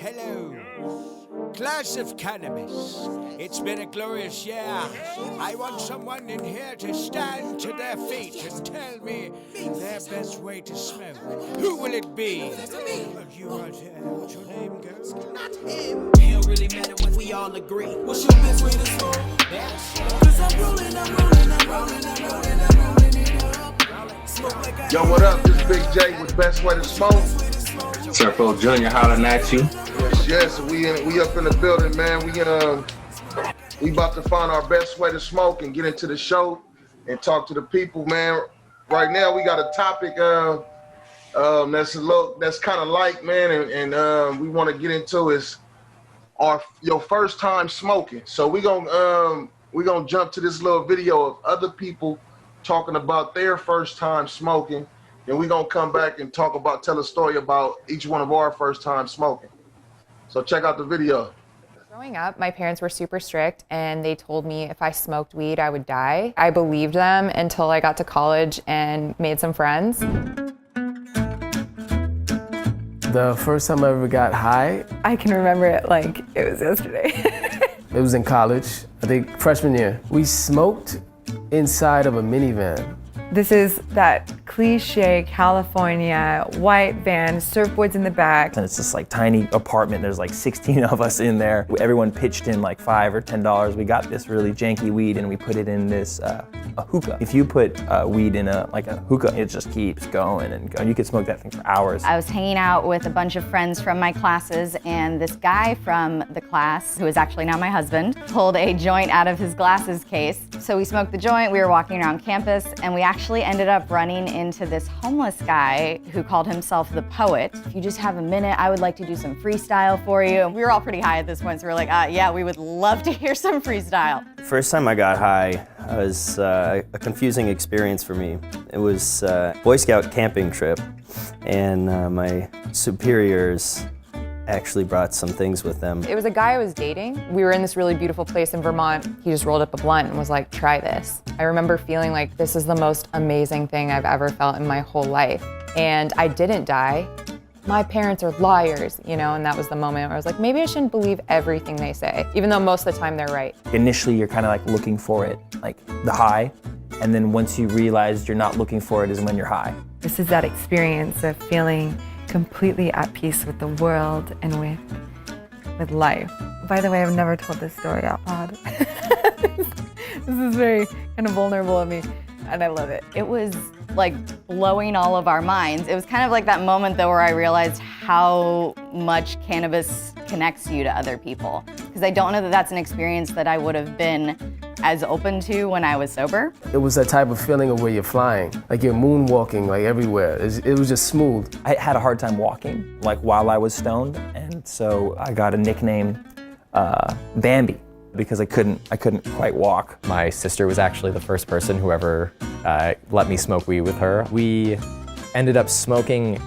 Hello. Class of cannabis. It's been a glorious year. I want someone in here to stand to their feet and tell me their best way to smoke. Who will it be? You right here. What's your name, girl? Not him. It don't really matter when we all agree. What's your best way to smoke? Cause I'm rolling it up. Yo, what up? This Big J with Best Way to Smoke. SIRPO Jr. hollering at you. Yes, we up in the building, man. We about to find our best way to smoke and get into the show and talk to the people, man. Right now we got a topic that's kind of light, man, and we want to get into is your first time smoking. So we gonna jump to this little video of other people talking about their first time smoking. Then we're going to come back and tell a story about each one of our first time smoking. So check out the video. Growing up, my parents were super strict and they told me if I smoked weed, I would die. I believed them until I got to college and made some friends. The first time I ever got high, I can remember it like it was yesterday. it was in college, I think freshman year. We smoked inside of a minivan. This is that cliche California white van, surfboards in the back. And it's this like tiny apartment. There's like 16 of us in there. Everyone pitched in like $5 or $10. We got this really janky weed and we put it in this a hookah. If you put weed in a hookah, it just keeps going and going. You could smoke that thing for hours. I was hanging out with a bunch of friends from my classes, and this guy from the class, who is actually now my husband, pulled a joint out of his glasses case. So we smoked the joint, we were walking around campus, and we actually ended up running into this homeless guy who called himself the Poet. If you just have a minute, I would like to do some freestyle for you. We were all pretty high at this point, so we were like, yeah, we would love to hear some freestyle. First time I got high was a confusing experience for me. It was a Boy Scout camping trip, and my superiors actually brought some things with them. It was a guy I was dating. We were in this really beautiful place in Vermont. He just rolled up a blunt and was like, try this. I remember feeling like this is the most amazing thing I've ever felt in my whole life. And I didn't die. My parents are liars, you know, and that was the moment where I was like, maybe I shouldn't believe everything they say, even though most of the time they're right. Initially, you're kind of like looking for it, like the high. And then once you realize you're not looking for it is when you're high. This is that experience of feeling completely at peace with the world and with life. By the way, I've never told this story out loud. This is very kind of vulnerable of me, and I love it. It was like blowing all of our minds. It was kind of like that moment though where I realized how much cannabis connects you to other people. Because I don't know that that's an experience that I would have been as open to when I was sober. It was that type of feeling of where you're flying, like you're moonwalking like everywhere. It was just smooth. I had a hard time walking, like while I was stoned, and so I got a nickname, Bambi, because I couldn't quite walk. My sister was actually the first person who ever let me smoke weed with her. We ended up smoking,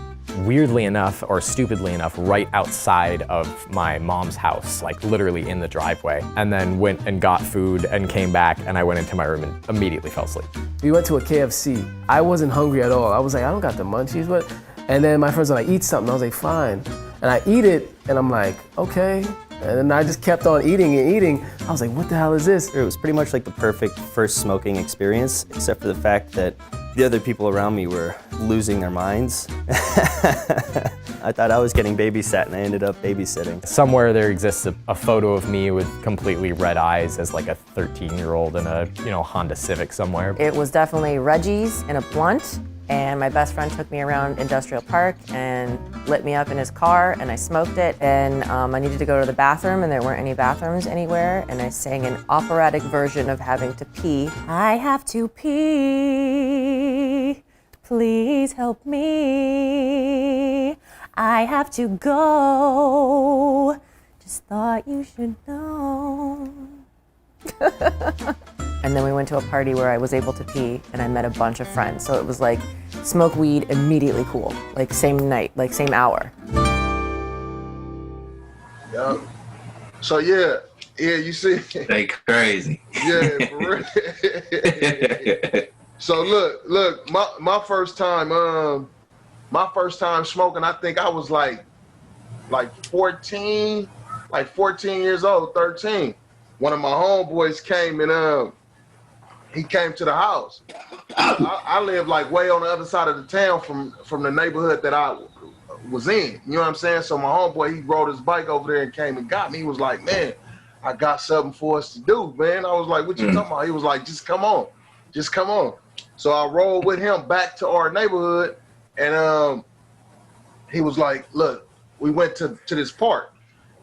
weirdly enough, or stupidly enough, right outside of my mom's house, like literally in the driveway, and then went and got food and came back, and I went into my room and immediately fell asleep. We went to a KFC. I wasn't hungry at all. I was like, I don't got the munchies, but, and then my friends were like, eat something. I was like, fine. And I eat it, and I'm like, okay. And then I just kept on eating and eating. I was like, what the hell is this? It was pretty much like the perfect first smoking experience, except for the fact that the other people around me were losing their minds. I thought I was getting babysat, and I ended up babysitting. Somewhere there exists a photo of me with completely red eyes as like a 13-year-old in a Honda Civic somewhere. It was definitely Reggie's in a blunt. And my best friend took me around Industrial Park and lit me up in his car, and I smoked it, and I needed to go to the bathroom, and there weren't any bathrooms anywhere, and I sang an operatic version of having to pee. I have to pee, please help me. I have to go, just thought you should know. And then we went to a party where I was able to pee, and I met a bunch of friends. So it was like, smoke weed, immediately cool. Like same night, like same hour. Yeah. So yeah, you see. They crazy. Yeah, for real. So look, my first time smoking, I think I was like like 14 years old, 13. One of my homeboys came and he came to the house. I live like way on the other side of the town from the neighborhood that I was in. You know what I'm saying? So my homeboy, he rode his bike over there and came and got me. He was like, man, I got something for us to do, man. I was like, what you talking about? He was like, just come on. Just come on. So I rode with him back to our neighborhood, and he was like, look, we went to this park.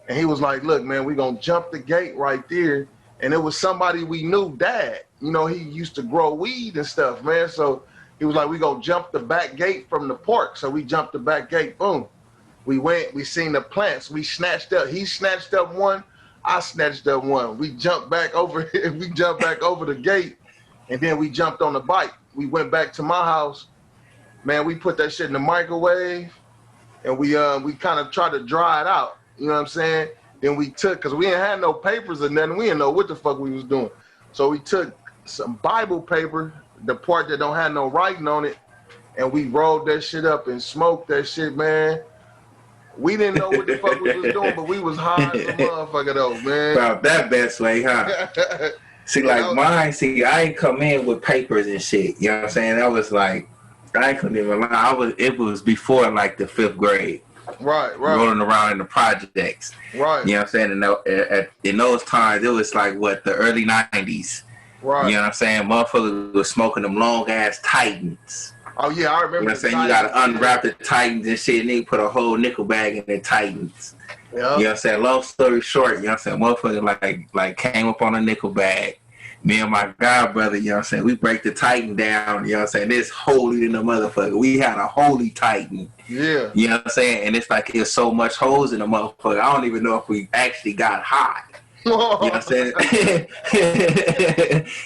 And he was like, look, man, we gonna jump the gate right there. And it was somebody we knew, Dad. You know, he used to grow weed and stuff, man. So he was like, we gonna jump the back gate from the park. So we jumped the back gate, boom. We went, we seen the plants. We snatched up, he snatched up one, I snatched up one. We jumped back over, we jumped back over the gate, and then we jumped on the bike. We went back to my house. Man, we put that shit in the microwave, and we kind of tried to dry it out. You know what I'm saying? Then we took, because we didn't have no papers or nothing. We didn't know what the fuck we was doing. So we took some Bible paper, the part that don't have no writing on it, and we rolled that shit up and smoked that shit, man. We didn't know what the fuck we was doing, but we was high as a motherfucker though, man. About that best way, huh? See, like mine, I ain't come in with papers and shit. You know what I'm saying? I was like, I couldn't even lie. It was before like the 5th grade. Right. Rolling around in the projects. Right. You know what I'm saying? In those times, it was like, the early 90s. Right. You know what I'm saying? Motherfuckers was smoking them long-ass Titans. Oh, yeah, I remember. You know what I'm saying? You got to unwrap the Titans and shit, and they put a whole nickel bag in the Titans. Yep. You know what I'm saying? Long story short, you know what I'm saying? Motherfucker like came up on a nickel bag. Me and my god brother, you know what I'm saying? We break the Titan down, you know what I'm saying? It's holy than the motherfucker. We had a holy Titan. Yeah. You know what I'm saying? And it's like there's so much holes in the motherfucker. I don't even know if we actually got hot. You know what I'm saying?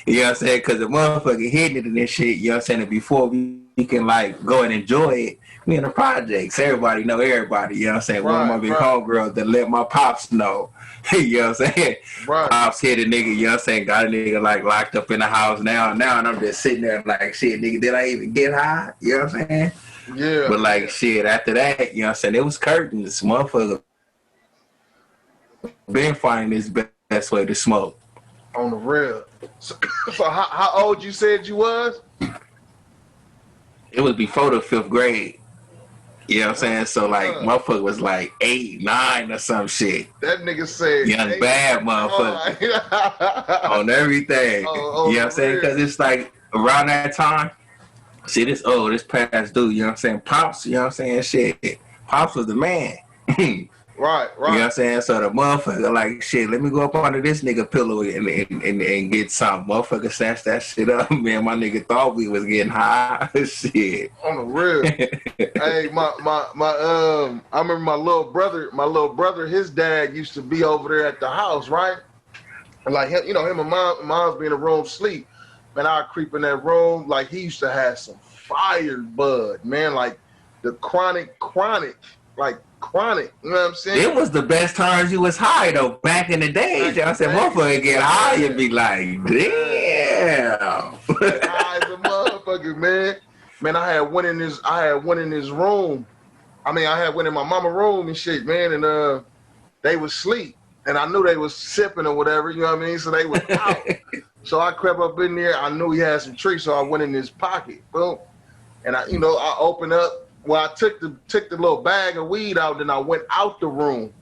You know what I'm saying? Because the motherfucker hitting it and this shit, you know what I'm saying? And before we can like go and enjoy it, we in the projects. Everybody know everybody, you know what I'm saying? One of my big homegirls that let my pops know. You know what I'm saying? Right. Pops hit a nigga, you know what I'm saying? Got a nigga like locked up in the house now, and I'm just sitting there like, shit, nigga, did I even get high? You know what I'm saying? Yeah. But like, shit, after that, you know what I'm saying? It was curtains. Motherfucker been finding this best way to smoke. On the real. So how old you said you was? It was before the 5th grade. You know what I'm saying? So like, motherfucker was like 8, 9 or some shit. That nigga said young bad motherfucker on everything. You know what I'm saying? Because it's like around that time, shit, this past due. You know what I'm saying? Pops, you know what I'm saying? Shit, Pops was the man. Right. You know what I'm saying? So the motherfucker like, shit, let me go up under this nigga pillow and get some. Motherfucker snatched that shit up. Man, my nigga thought we was getting high. Shit. On the real. Hey, I remember my little brother, his dad used to be over there at the house, right? And like him, you know, him and mom's be in the room sleep. Man, I'd creep in that room. Like he used to have some fire bud, man, like the chronic, like chronic, you know what I'm saying? It was the best times you was high though, back in the day. I said, motherfucker get high and be like, damn. High as a motherfucker, man. Man, I had one in his room. I mean, I had one in my mama room and shit, man, and they was asleep. And I knew they was sipping or whatever, you know what I mean? So they was out. So I crept up in there. I knew he had some trees, so I went in his pocket. Boom. And I opened up. Well, I took the little bag of weed out, then I went out the room.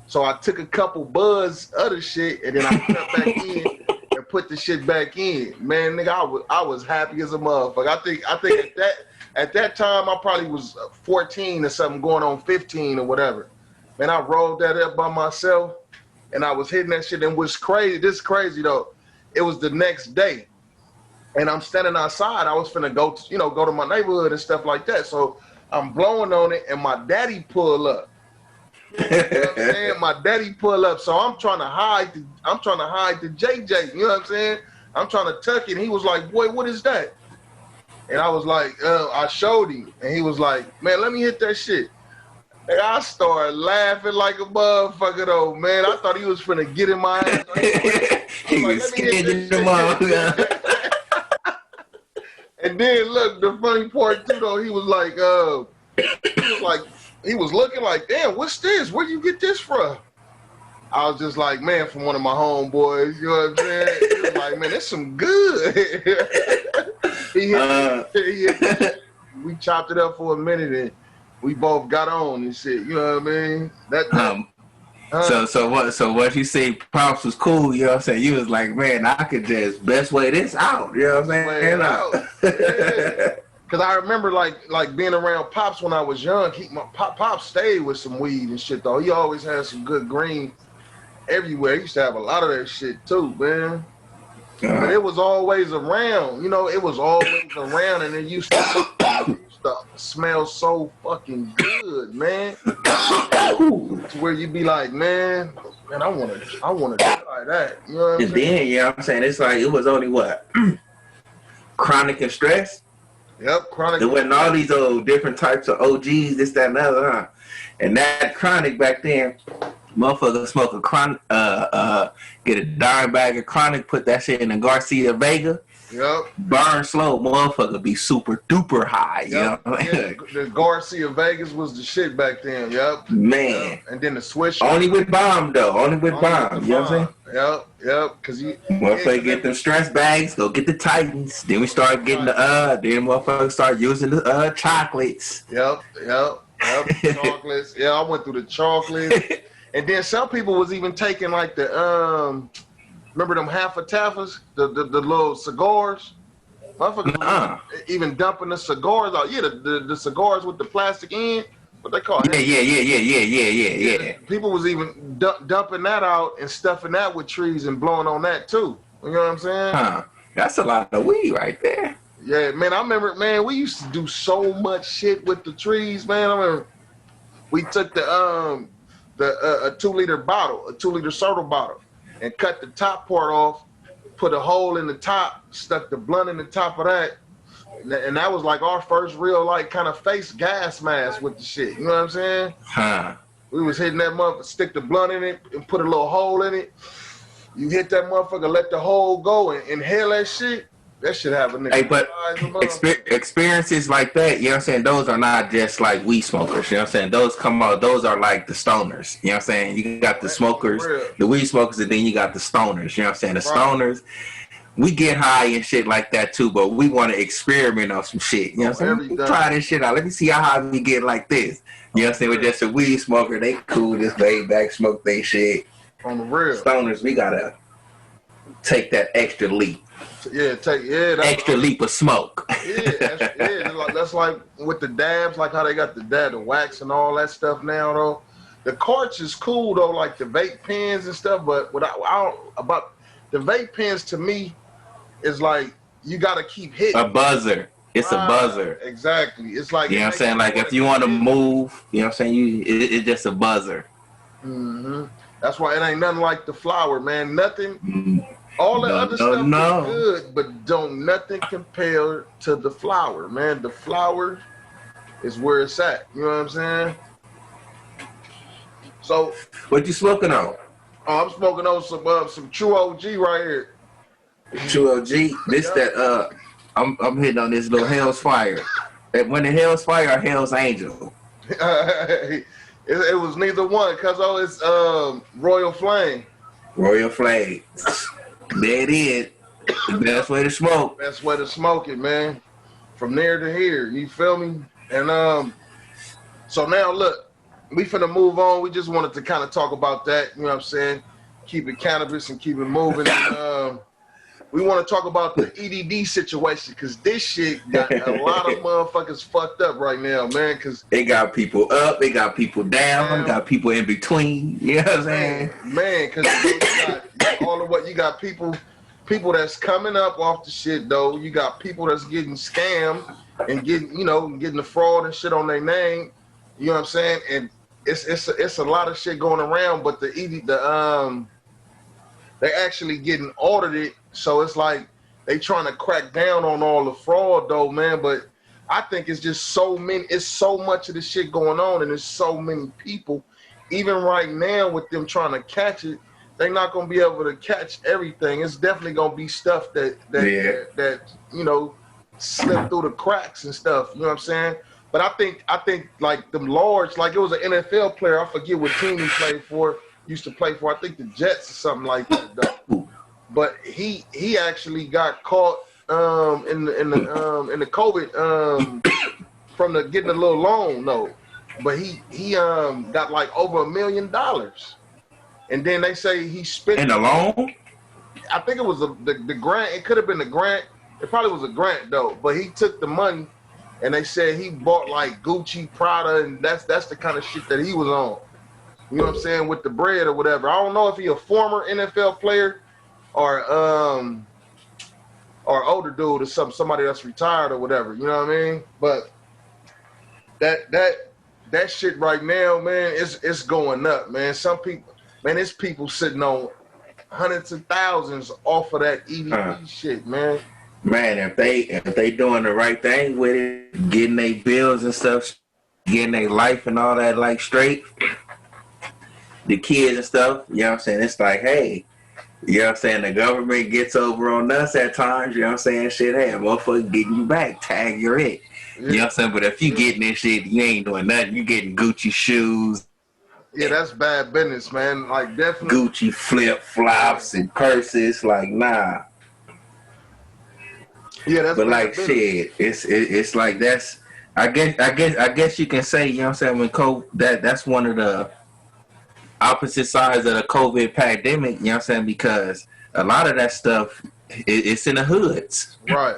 So I took a couple buzz of the shit, and then I crept back in and put the shit back in. Man, nigga, I was happy as a motherfucker. I think at that time I probably was 14 or something, going on 15 or whatever. Man, I rolled that up by myself, and I was hitting that shit. And what's crazy? This is crazy though. It was the next day, and I'm standing outside. I was finna go to my neighborhood and stuff like that. So I'm blowing on it, and my daddy pull up. You know what I'm saying? My daddy pull up, so I'm trying to hide the JJ. You know what I'm saying? I'm trying to tuck it. And he was like, "Boy, what is that?" And I was like, I showed him, and he was like, "Man, let me hit that shit." And I started laughing like a motherfucker though, man. I thought he was finna get in my ass. He was scared him up. And then look, the funny part too though, he was like, he was looking like, damn, what's this? Where you get this from? I was just like, man, from one of my homeboys, you know what I'm saying? He was like, man, that's some good. We chopped it up for a minute and we both got on and shit, you know what I mean? So what you say Pops was cool, you know what I'm saying? You was like, man, I could just best way this out, you know what I'm saying? Yeah. Cause I remember like being around Pops when I was young. Pops stayed with some weed and shit though. He always had some good green everywhere. He used to have a lot of that shit too, man. But it was always around, you know. It was always around, and it used to smell so fucking good, man. To where you be like, man, I wanna try that. You know what I'm and saying? then, you know what I'm saying? It's like it was only what? Chronic and Stress. Yep, Chronic. There wasn't all these old different types of OGs, this, that, and the other, huh? And that Chronic back then, motherfucker smoke a Chronic, get a dime bag of Chronic, put that shit in a Garcia Vega. Yep. Burn slow, motherfucker be super duper high. Yep. You know what I mean? Yeah, the Garcia Vegas was the shit back then. Yep. Man. Yep. And then the Swish. Only with bomb though. Only with bomb. You know what I'm saying? Yep. Cause you motherfucker get them stress bags, go get the Titans. Then we start getting the then motherfuckers start using the chocolates. Yep. Chocolates. Yeah, I went through the chocolates. And then some people was even taking like the remember them Halfa Taffas, the little cigars? Motherfuckers even dumping the cigars out. Yeah, the cigars with the plastic end. What they call it? Yeah. People was even dumping that out and stuffing that with trees and blowing on that too. You know what I'm saying? That's a lot of weed right there. Yeah, man. I remember, man. We used to do so much shit with the trees, man. I remember we took a 2-liter bottle, a 2-liter soda bottle, and cut the top part off, put a hole in the top, stuck the blunt in the top of that, and that was like our first real like kind of face gas mask with the shit. You know what I'm saying? We was hitting that motherfucker, stick the blunt in it, and put a little hole in it. You hit that motherfucker, let the hole go, and inhale that shit. That should have a nigga. Hey, but experiences like that, you know what I'm saying? Those are not just like weed smokers, you know what I'm saying? Those those are like the stoners, you know what I'm saying? You got the smokers, the weed smokers, and then you got the stoners, you know what I'm saying? The stoners, we get high and shit like that too, but we want to experiment on some shit, you know what I'm saying? Let me try this shit out. Let me see how high we get like this. You know what I'm saying? With just a weed smoker, they cool, just lay back, smoke they shit. On the real. Stoners, we gotta take that extra leap. Extra leap of smoke. That's like with the dabs, like how they got the wax and all that stuff now though. The carts is cool though, like the vape pens and stuff, but about the vape pens to me is like you gotta keep hitting. A buzzer. It's a buzzer. Exactly. It's like, you know what I'm saying? Like if you want to move, you know what I'm saying? It's just a buzzer. Mm-hmm. That's why it ain't nothing like the flower, man. Nothing. All the other stuff is good, but don't nothing compare to the flower, man. The flower is where it's at. You know what I'm saying? So, what you smoking on? Oh, I'm smoking on some True OG right here. True OG. This that I'm hitting on this little Hell's Fire. When the Hell's Fire or Hell's Angel? it was neither one, cause it's Royal Flame. Royal Flame. There it is. The best way to smoke. Best way to smoke it, man. From there to here, you feel me? And so now look, we finna move on. We just wanted to kind of talk about that. You know what I'm saying? Keep it cannabis and keep it moving. We want to talk about the EDD situation because this shit got a lot of motherfuckers fucked up right now, man. Because they got people up, they got people down, got people in between. You know what I'm saying? Man, because you got all of what you got people that's coming up off the shit though. You got people that's getting scammed and getting the fraud and shit on their name. You know what I'm saying? And it's a lot of shit going around, but they actually getting audited. So it's like they trying to crack down on all the fraud though, man. But I think it's just it's so much of the shit going on and there's so many people. Even right now with them trying to catch it, they're not gonna be able to catch everything. It's definitely gonna be stuff that slip through the cracks and stuff. You know what I'm saying? But I think like them Lords, like it was an NFL player. I forget what team he played for. Used to play for, I think the Jets or something like that. Though. But he actually got caught in the COVID from the getting a little loan though. But he got like over $1 million, and then they say he spent in a loan. I think it was the grant. It could have been the grant. It probably was a grant though. But he took the money, and they said he bought like Gucci, Prada, and that's the kind of shit that he was on. You know what I'm saying, with the bread or whatever. I don't know if he a former NFL player or older dude or somebody that's retired or whatever. You know what I mean? But that shit right now, man, it's going up, man. Some people, man, it's people sitting on hundreds of thousands off of that EDP shit, man. Man, if they doing the right thing with it, getting their bills and stuff, getting their life and all that like straight, the kids and stuff, you know what I'm saying? It's like, hey, you know what I'm saying? The government gets over on us at times, you know what I'm saying? Shit, hey, motherfucker getting you back, tag your it. You know what I'm saying? But if you getting this shit, you ain't doing nothing. You getting Gucci shoes. Yeah, that's bad business, man. Like, definitely. Gucci flip-flops and purses, like, nah. Yeah, that's but bad like business. shit, it's like that's I guess you can say, you know what I'm saying, when that's one of the opposite sides of the COVID pandemic, you know what I'm saying, because a lot of that stuff it's in the hoods. Right.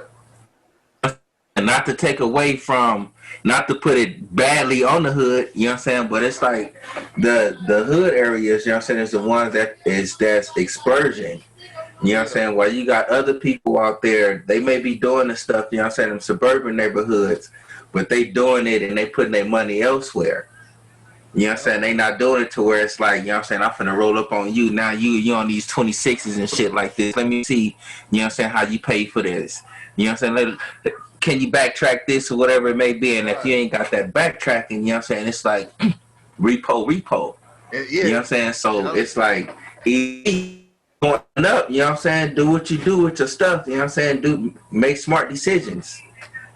And not to take away from, not to put it badly on the hood, you know what I'm saying, but it's like the hood areas, you know what I'm saying, is the ones that's expurging. You know what I'm saying? While you got other people out there, they may be doing the stuff, you know what I'm saying, in suburban neighborhoods, but they doing it and they putting their money elsewhere. You know what I'm saying? They not doing it to where it's like, you know what I'm saying, I'm finna roll up on you. Now you on these 26s and shit like this. Let me see, you know what I'm saying, how you pay for this. You know what I'm saying? Can you backtrack this or whatever it may be? And if you ain't got that backtracking, you know what I'm saying, it's like repo. Yeah. You know what I'm saying? So it's like going up, you know what I'm saying? Do what you do with your stuff, you know what I'm saying? Make smart decisions.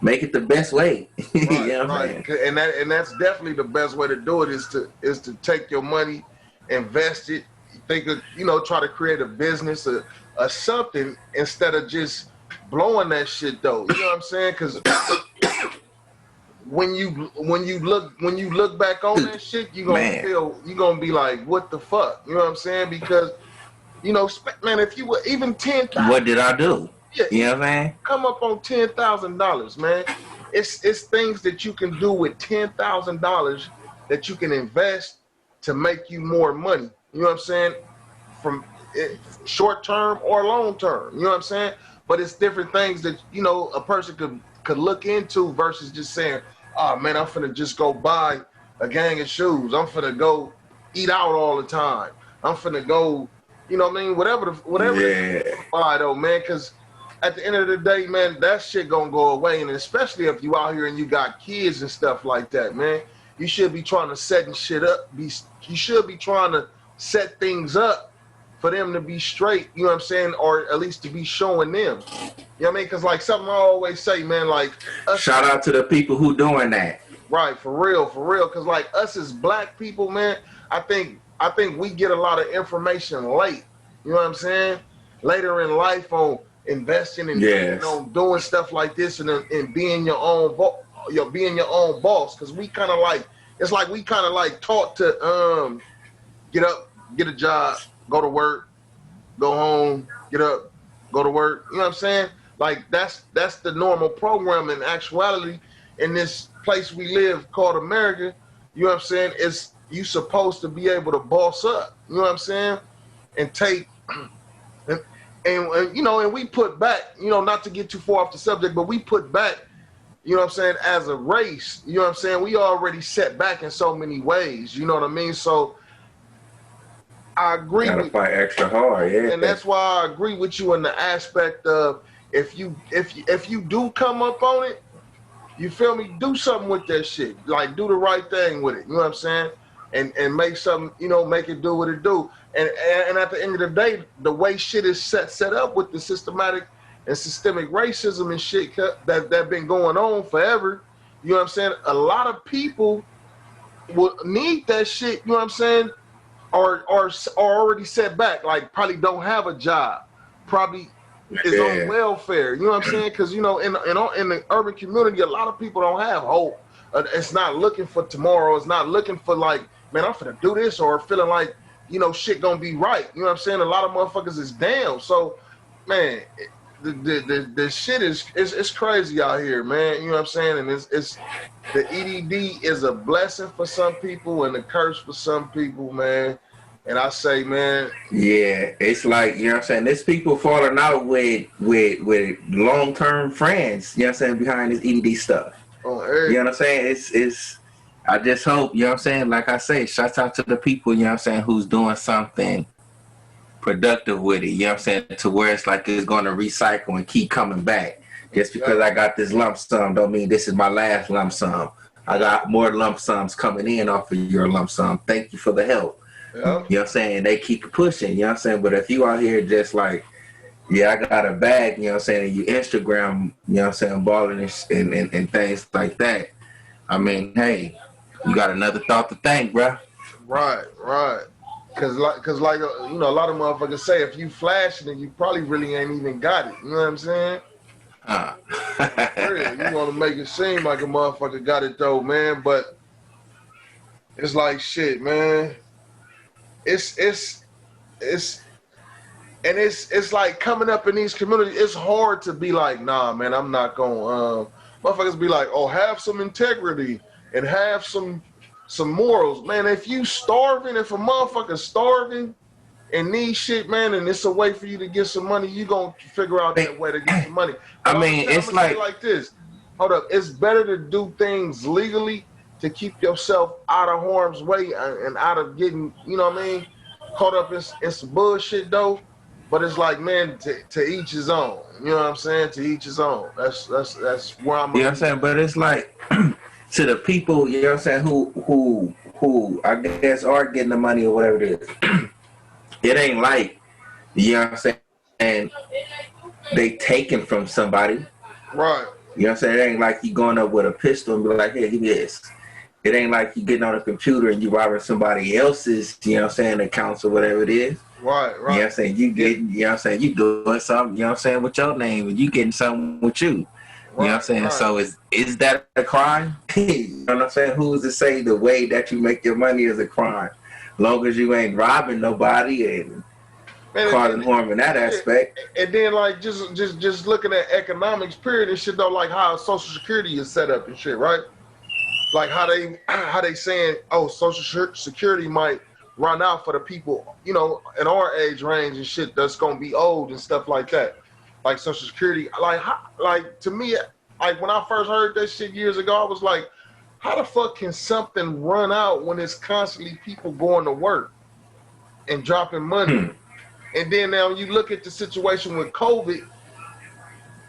Make it the best way. You know what I'm saying? And that's definitely the best way to do it is to take your money, invest it, think of, you know, try to create a business or something instead of just blowing that shit though. You know what I'm saying? Because when you look back on that shit, you're gonna be like, what the fuck? You know what I'm saying? Because, you know, man, if you were even 10,000, what did I do? Yeah, you know what I'm saying? Come up on $10,000, man. It's things that you can do with $10,000 that you can invest to make you more money. You know what I'm saying? From short term or long term. You know what I'm saying? But it's different things that, you know, a person could look into versus just saying, oh man, I'm finna just go buy a gang of shoes. I'm finna go eat out all the time. I'm finna go, you know what I mean? Whatever buy though, man, because at the end of the day, man, that shit gonna go away. And especially if you out here and you got kids and stuff like that, man, you should be trying to set shit up. You should be trying to set things up for them to be straight, you know what I'm saying? Or at least to be showing them. You know what I mean? Because like something I always say, man, like shout out to the people who doing that. Right, for real. Because like us as black people, man, I think we get a lot of information late. You know what I'm saying? Later in life on investing and you know, doing stuff like this and being your own boss. Because we kind of like, it's like we kind of like taught to get up, get a job, go to work, go home, get up, go to work. You know what I'm saying? Like that's the normal program. In actuality, in this place we live called America, you know what I'm saying, is you supposed to be able to boss up. You know what I'm saying? And take and you know, and we put back, you know, not to get too far off the subject, but we put back, you know what I'm saying, as a race, you know what I'm saying, we already set back in so many ways, you know what I mean? So I agree. Gotta fight extra hard, yeah. And that's why I agree with you in the aspect of if you do come up on it, you feel me, do something with that shit. Like do the right thing with it, you know what I'm saying? And make something, you know, make it do what it do. And at the end of the day, the way shit is set up with the systematic and systemic racism and shit that been going on forever, You know what I'm saying? A lot of people will need that shit, you know what I'm saying? Are already set back, like probably don't have a job, probably is on welfare, you know what I'm saying? Because, you know, in the urban community, a lot of people don't have hope. It's not looking for tomorrow. It's not looking for like, man, I'm finna do this, or feeling like, you know, shit gonna be right. You know what I'm saying? A lot of motherfuckers is down. So, man, the shit is crazy out here, man. You know what I'm saying? And it's the EDD is a blessing for some people and a curse for some people, man. And I say, man, yeah, it's like, you know what I'm saying, there's people falling out with long-term friends, you know what I'm saying, behind this EDD stuff. Oh, you know what I'm saying? It's I just hope, you know what I'm saying, like I say, shout out to the people, you know what I'm saying, who's doing something productive with it, you know what I'm saying, to where it's like it's going to recycle and keep coming back. Just because I got this lump sum don't mean this is my last lump sum. I got more lump sums coming in off of your lump sum. Thank you for the help. You know what I'm saying? They keep pushing, you know what I'm saying? But if you out here just like, yeah, I got a bag, you know what I'm saying, and you Instagram, you know what I'm saying, balling and things like that, I mean, hey, you got another thought to think, bro. Right. Cause like you know, a lot of motherfuckers say if you flashing it, you probably really ain't even got it. You know what I'm saying? You want to make it seem like a motherfucker got it though, man. But it's like shit, man. It's like coming up in these communities. It's hard to be like, nah, man, I'm not gonna. Motherfuckers be like, oh, have some integrity and have some morals, man. If you starving, if a motherfucker's starving and need shit, man, and it's a way for you to get some money, you gonna figure out that way to get some money. I mean, it's like this. Hold up, it's better to do things legally to keep yourself out of harm's way and out of getting, you know what I mean, caught up in some bullshit though. But it's like, man, to each his own. You know what I'm saying? To each his own. That's where I'm. You know what I'm saying? But it's like to the people, you know what I'm saying, who I guess are getting the money or whatever it is. It ain't like, you know what I'm saying, and they taken from somebody. Right. You know what I'm saying? It ain't like you going up with a pistol and be like, hey, give me this. It ain't like you getting on a computer and you robbing somebody else's, you know what I'm saying, accounts or whatever it is. Right. You know what I'm saying? You getting, you know what I'm saying, you doing something, you know what I'm saying, with your name, and you getting something with you. You know what I'm saying? So is that a crime? You know what I'm saying? Who's to say the way that you make your money is a crime? Long as you ain't robbing nobody and causing harm in that aspect. And then like just looking at economics period and shit though, like how Social Security is set up and shit, right? Like how they saying, oh, Social Security might run out for the people, you know, in our age range and shit that's gonna be old and stuff like that. Like Social Security, like to me, like when I first heard that shit years ago, I was like, how the fuck can something run out when it's constantly people going to work and dropping money? And then now you look at the situation with COVID,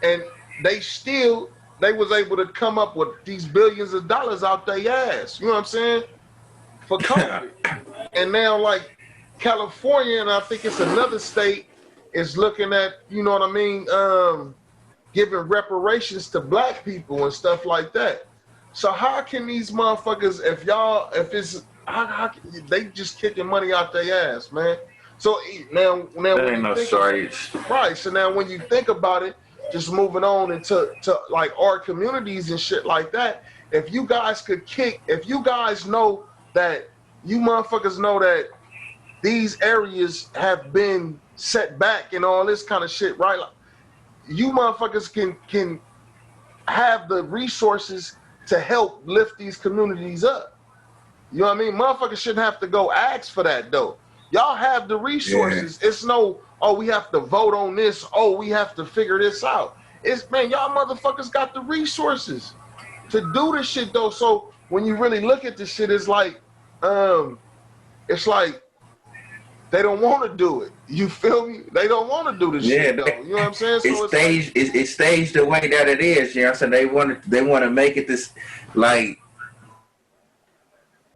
and they was able to come up with these billions of dollars out their ass. You know what I'm saying? For COVID. And now like California, and I think it's another state, is looking at, you know what I mean, giving reparations to black people and stuff like that. So how can these motherfuckers, they just kicking money out their ass, man. So now there ain't no shortage. Right. So now when you think about it, just moving on into like our communities and shit like that, if you guys know that, you motherfuckers know that these areas have been set back and all this kind of shit, right? Like, you motherfuckers can have the resources to help lift these communities up. You know what I mean? Motherfuckers shouldn't have to go ask for that though. Y'all have the resources. Yeah. It's no, oh, we have to vote on this. Oh, we have to figure this out. It's, man, y'all motherfuckers got the resources to do this shit though. So when you really look at this shit, it's like they don't want to do it. You feel me? They don't want to do this shit though. You know what I'm saying? So it's staged the way that it is. You know what I'm saying? They want to make it this like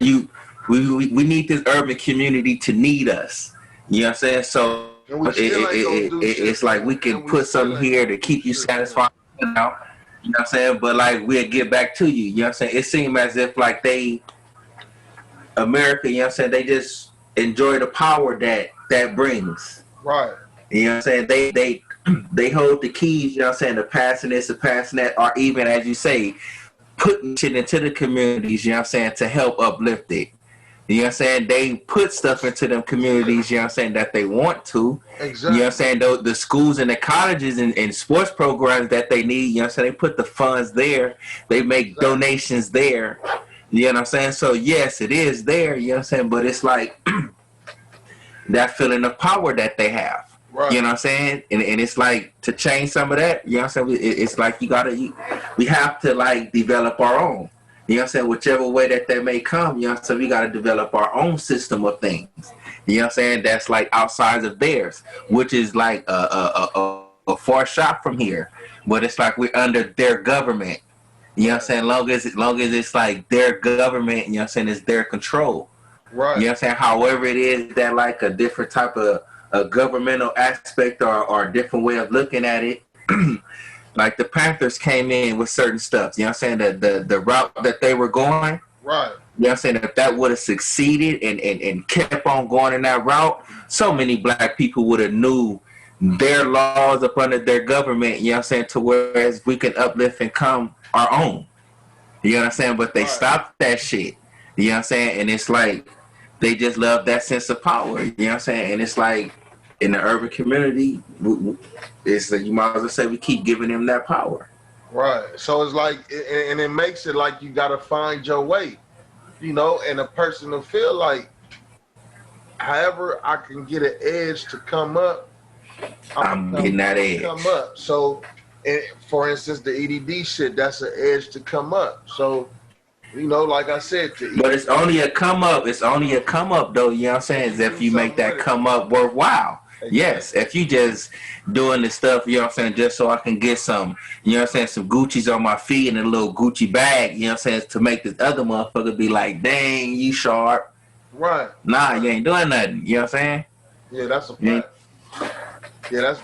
we need this urban community to need us. You know what I'm saying? So it's like we can put something here to keep you satisfied. You know? You know what I'm saying? But like we'll get back to you. You know what I'm saying? It seemed as if like America, you know what I'm saying, they just enjoy the power that brings. Right. You know what I'm saying? They hold the keys, you know what I'm saying, to passing this, to passing that, or even as you say, putting shit into the communities, you know what I'm saying, to help uplift it. You know what I'm saying? They put stuff into them communities, you know what I'm saying, that they want to. Exactly. You know what I'm saying? The schools and the colleges and sports programs that they need, you know what I'm saying, they put the funds there. They make donations there. You know what I'm saying? So, yes, it is there, you know what I'm saying, but it's like that feeling of power that they have. Right. You know what I'm saying? And it's like to change some of that, you know what I'm saying? It's like we have to like develop our own. You know what I'm saying? Whichever way that may come, you know what I'm saying? We got to develop our own system of things. You know what I'm saying? That's like outside of theirs, which is like a far shot from here. But it's like we're under their government. You know what I'm saying? Long as it's like their government, you know what I'm saying, it's their control. Right. You know what I'm saying? However it is that like a different type of a governmental aspect or a different way of looking at it. Like the Panthers came in with certain stuff. You know what I'm saying? The route that they were going. Right. You know what I'm saying? If that would have succeeded and kept on going in that route, so many black people would have knew their laws up under their government, you know what I'm saying, to whereas we can uplift and come our own. You know what I'm saying? But they stopped that shit. You know what I'm saying? And it's like they just love that sense of power. You know what I'm saying? And it's like in the urban community, it's like you might as well say we keep giving them that power. Right. So it's like, and it makes it like you got to find your way, you know, and a person will feel like, however I can get an edge to come up, I'm getting that edge. Come up. So, for instance, the EDD shit, that's an edge to come up. So, you know, like I said, but it's only a come up. It's only a come up, though. You know what I'm saying? Is if you make that come up worthwhile. Exactly. Yes, if you just doing this stuff, you know what I'm saying, just so I can get some, you know what I'm saying, some Gucci's on my feet and a little Gucci bag, you know what I'm saying, to make this other motherfucker be like, dang, you sharp. Right. Nah, you ain't doing nothing. You know what I'm saying? Yeah, that's a fact. Yeah,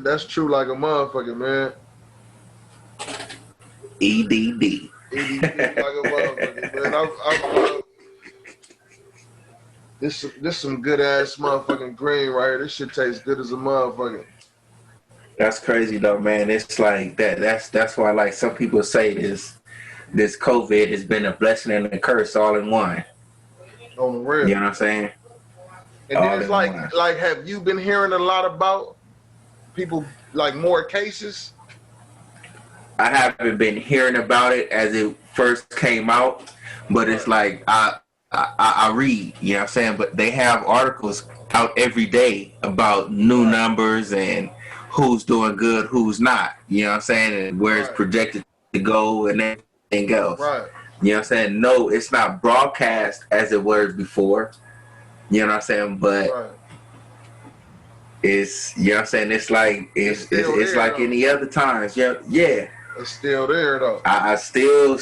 that's true like a motherfucker, man. EDD. EDD like a motherfucker, man. This some good ass motherfucking green right here. This shit tastes good as a motherfucker. That's crazy though, man. It's like that. That's why like some people say this COVID has been a blessing and a curse all in one. On the real. You know what I'm saying? And then it's like have you been hearing a lot about people, like more cases? I haven't been hearing about it as it first came out, but it's like I read, you know what I'm saying? But they have articles out every day about new numbers and who's doing good, who's not, you know what I'm saying? And where it's projected to go and everything else. Right. You know what I'm saying? No, it's not broadcast as it was before. You know what I'm saying? But it's, you know what I'm saying? It's like, it's there, like though. Any other times. Yeah. It's still there though. I still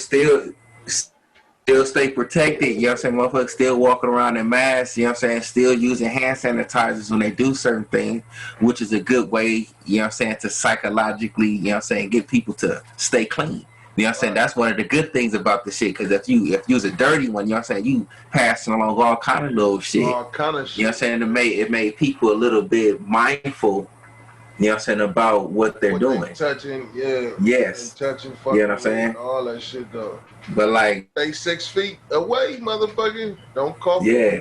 stay protected, you know what I'm saying? Motherfuckers still walking around in masks, you know what I'm saying? Still using hand sanitizers when they do certain things, which is a good way, you know what I'm saying, to psychologically, you know what I'm saying, get people to stay clean. You know what I'm saying? That's one of the good things about the shit, because if you was a dirty one, you know what I'm saying, you passing along all kind of little shit. All kind of shit. You know what I'm saying? It made people a little bit mindful, you know what I'm saying, about what they're doing. They touching, yeah. Yes. They touching, fucking, you know what I'm saying? All that shit though. But like, stay 6 feet away, motherfucker. Don't cough. Yeah.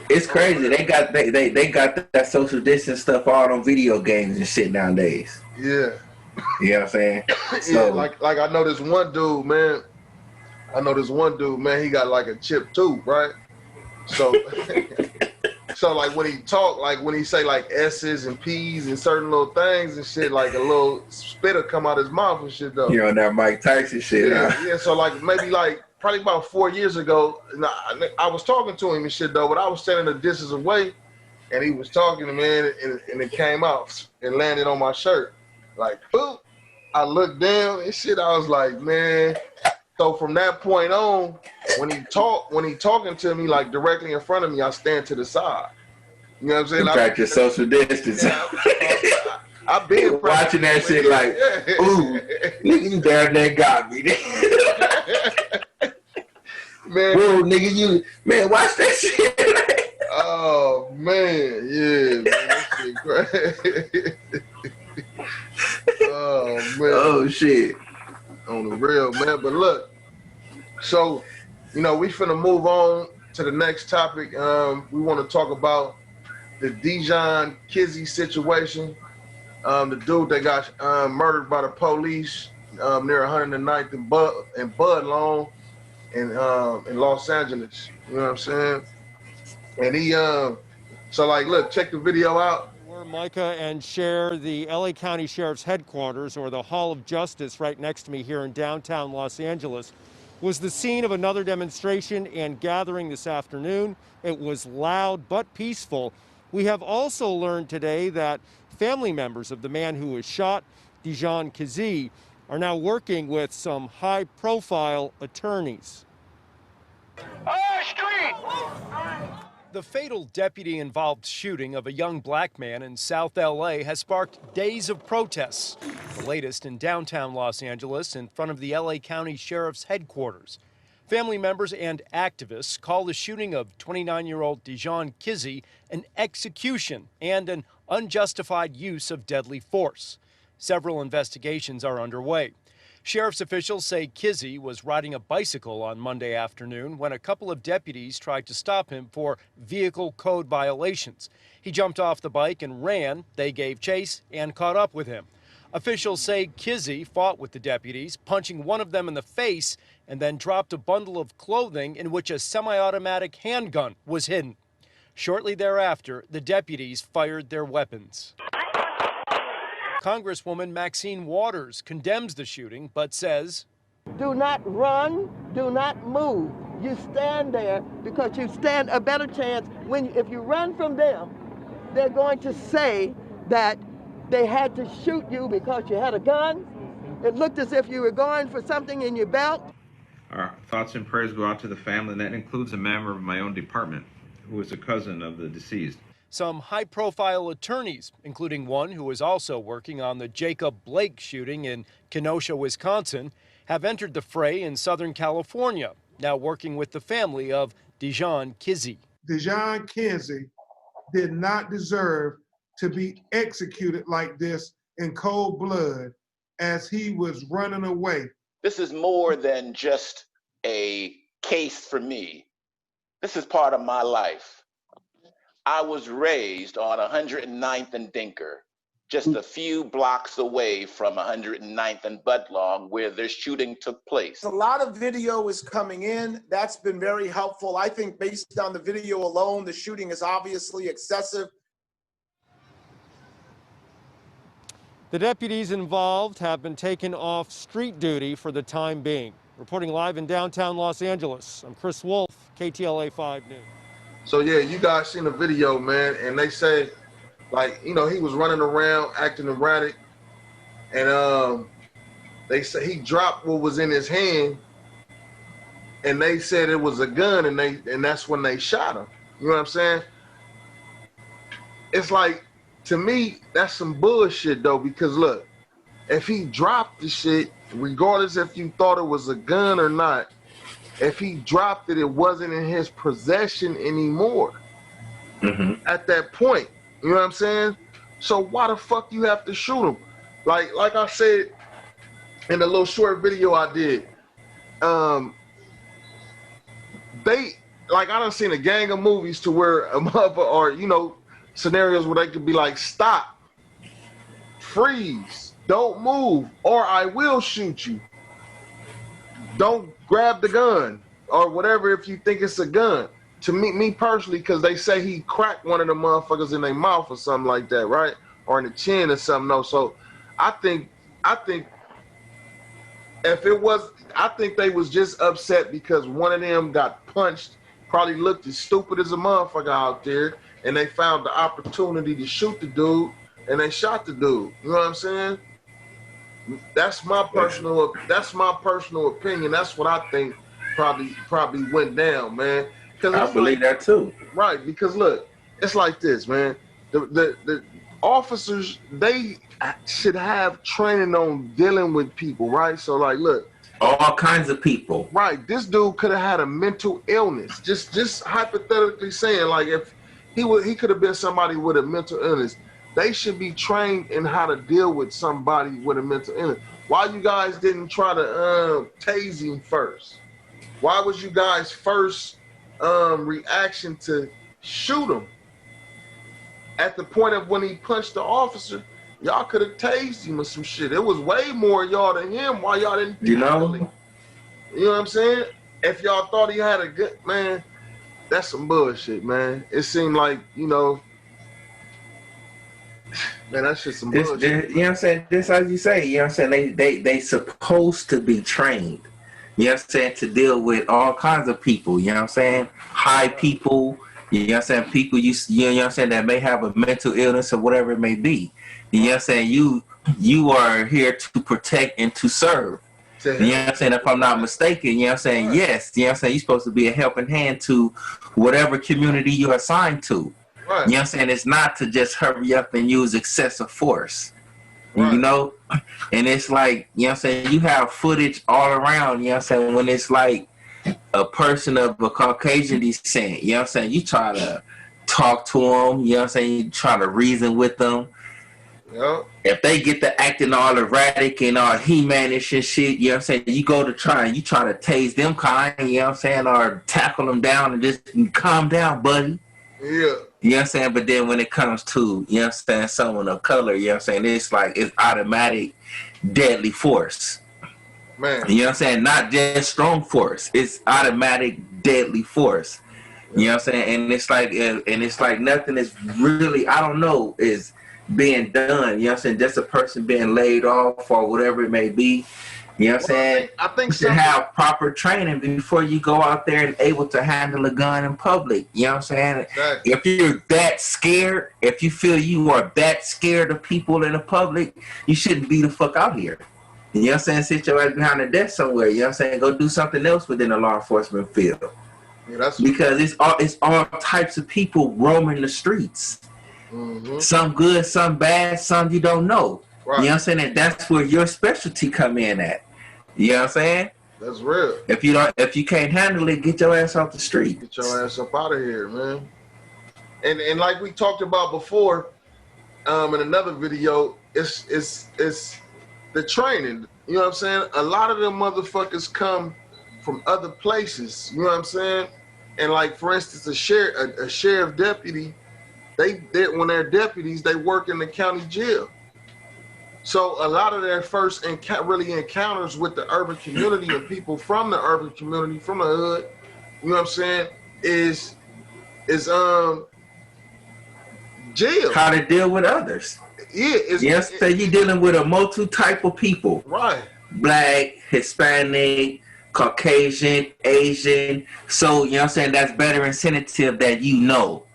It's crazy. They got that social distance stuff all on video games and shit nowadays. Yeah. You know what I'm saying? So, yeah, like I know this one dude, man. He got like a chipped tooth, right? So so like when he talk, like when he say like S's and P's and certain little things and shit, like a little spitter come out his mouth and shit though. You know that Mike Tyson shit. Yeah, huh? Yeah. So like maybe like probably about 4 years ago, I was talking to him and shit though, but I was standing a distance away, and he was talking to me, and it came out and landed on my shirt, like boop. I looked down and shit. I was like, man. So from that point on, when he talking to me like directly in front of me, I stand to the side. You know what I'm saying? You practice social distance. Yeah, I've been watching that shit like, ooh, nigga, you damn near got me. Man, whoa, nigga, man, watch that shit. Oh man, yeah, man, that shit crazy. Oh man. Oh shit. On the real, man. But look, so we finna move on to the next topic. We want to talk about the Dijon Kizzee situation. The dude that got murdered by the police near 109th and Budlong in Los Angeles. You know what I'm saying? And he so like, look, check the video out. We're Micah and share the LA County Sheriff's headquarters, or the Hall of Justice, right next to me here in downtown Los Angeles, was the scene of another demonstration and gathering this afternoon. It was loud but peaceful. We have also learned today that family members of the man who was shot, Dijon Kizzee, are now working with some high-profile attorneys. The fatal deputy-involved shooting of a young black man in South LA has sparked days of protests. The latest in downtown Los Angeles in front of the LA County Sheriff's headquarters. Family members and activists call the shooting of 29-year-old Dijon Kizzee an execution and an unjustified use of deadly force. Several investigations are underway. Sheriff's officials say Kizzee was riding a bicycle on Monday afternoon when a couple of deputies tried to stop him for vehicle code violations. He jumped off the bike and ran. They gave chase and caught up with him. Officials say Kizzee fought with the deputies, punching one of them in the face, and then dropped a bundle of clothing in which a semi-automatic handgun was hidden. Shortly thereafter, the deputies fired their weapons. Congresswoman Maxine Waters condemns the shooting, but says, do not run, do not move. You stand there because you stand a better chance. If you run from them, they're going to say that they had to shoot you because you had a gun. It looked as if you were going for something in your belt. Our thoughts and prayers go out to the family, and that includes a member of my own department who is a cousin of the deceased. Some high-profile attorneys, including one who is also working on the Jacob Blake shooting in Kenosha, Wisconsin, have entered the fray in Southern California, now working with the family of Dijon Kizzee. Dijon Kizzee did not deserve to be executed like this in cold blood as he was running away. This is more than just a case for me. This is part of my life. I was raised on 109th and Dinker, just a few blocks away from 109th and Budlong, where this shooting took place. A lot of video is coming in. That's been very helpful. I think based on the video alone, the shooting is obviously excessive. The deputies involved have been taken off street duty for the time being. Reporting live in downtown Los Angeles, I'm Chris Wolf, KTLA 5 News. So yeah, you guys seen the video, man, and they say, like, he was running around acting erratic, and they say he dropped what was in his hand, and they said it was a gun, and that's when they shot him. You know what I'm saying? It's like, to me, that's some bullshit though, because look, if he dropped the shit, regardless if you thought it was a gun or not, if he dropped it, it wasn't in his possession anymore at that point. You know what I'm saying? So why the fuck you have to shoot him? Like I said in the little short video I did, I done seen a gang of movies to where a mother, or scenarios where they could be like, stop, freeze, don't move, or I will shoot you. Don't grab the gun or whatever if you think it's a gun. To me personally, because they say he cracked one of the motherfuckers in their mouth or something like that, right? Or in the chin or something. No, so I think if it was, I think they was just upset because one of them got punched, probably looked as stupid as a motherfucker out there, and they found the opportunity to shoot the dude, and they shot the dude. You know what I'm saying? That's my personal opinion. That's what I think probably went down, man. I believe that too. Right, because look, it's like this, man. officers, they should have training on dealing with people, right? So like, look, all kinds of people. Right. This dude could have had a mental illness. Just hypothetically saying, like, if he could have been somebody with a mental illness. They should be trained in how to deal with somebody with a mental illness. Why you guys didn't try to tase him first? Why was you guys' first reaction to shoot him? At the point of when he punched the officer, y'all could have tased him or some shit. It was way more y'all than him. Why y'all didn't? You know? You know what I'm saying? If y'all thought he had a good man, that's some bullshit, man. It seemed like, you know, man, that's just some bullshit. You know what I'm saying? This, as you say, you know what I'm saying? They supposed to be trained, you know what I'm saying, to deal with all kinds of people, you know what I'm saying? High people, you know what I'm saying? People, you know what I'm saying, that may have a mental illness or whatever it may be. You know what I'm saying? You are here to protect and to serve. You know what I'm saying? If I'm not mistaken, you know what I'm saying? Yes, you know what I'm saying? You're supposed to be a helping hand to whatever community you're assigned to. Right. You know what I'm saying? It's not to just hurry up and use excessive force. Right. You know? And it's like, you know what I'm saying? You have footage all around, you know what I'm saying? When it's like a person of a Caucasian descent, you know what I'm saying? You try to talk to them, you know what I'm saying? You try to reason with them. Yep. If they get to acting all erratic and all He-Man-ish and shit, you know what I'm saying? You go to try and you try to tase them kind, you know what I'm saying? Or tackle them down and just calm down, buddy. Yeah. You know what I'm saying? But then when it comes to, you know what I'm saying, someone of color, you know what I'm saying? It's like, it's automatic deadly force. Man. You know what I'm saying? Not just strong force. It's automatic deadly force. You know what I'm saying? And it's like nothing is really, I don't know, is being done, you know what I'm saying? Just a person being laid off or whatever it may be. You know what I'm saying? I think you should have proper training before you go out there and able to handle a gun in public. You know what I'm saying? Exactly. If you're that scared, if you feel you are that scared of people in the public, you shouldn't be the fuck out here. You know what I'm saying? Sit your ass behind a desk somewhere. You know what I'm saying? Go do something else within the law enforcement field. Yeah, because it's all types of people roaming the streets. Mm-hmm. Some good, some bad, some you don't know. Right. You know what I'm saying? And that's where your specialty come in at. You know what I'm saying? That's real. If you can't handle it, get your ass off the street. Get your ass up out of here, man. And like we talked about before, in another video, it's the training. You know what I'm saying? A lot of them motherfuckers come from other places. You know what I'm saying? And like, for instance, a sheriff deputy, when they're deputies, they work in the county jail. So a lot of their first encounters with the urban community and people from the urban community, from the hood, you know what I'm saying, is jail. How to deal with others. Yeah. So you're dealing with a multi type of people. Right. Black, Hispanic, Caucasian, Asian. So, you know what I'm saying, that's better incentive that you know.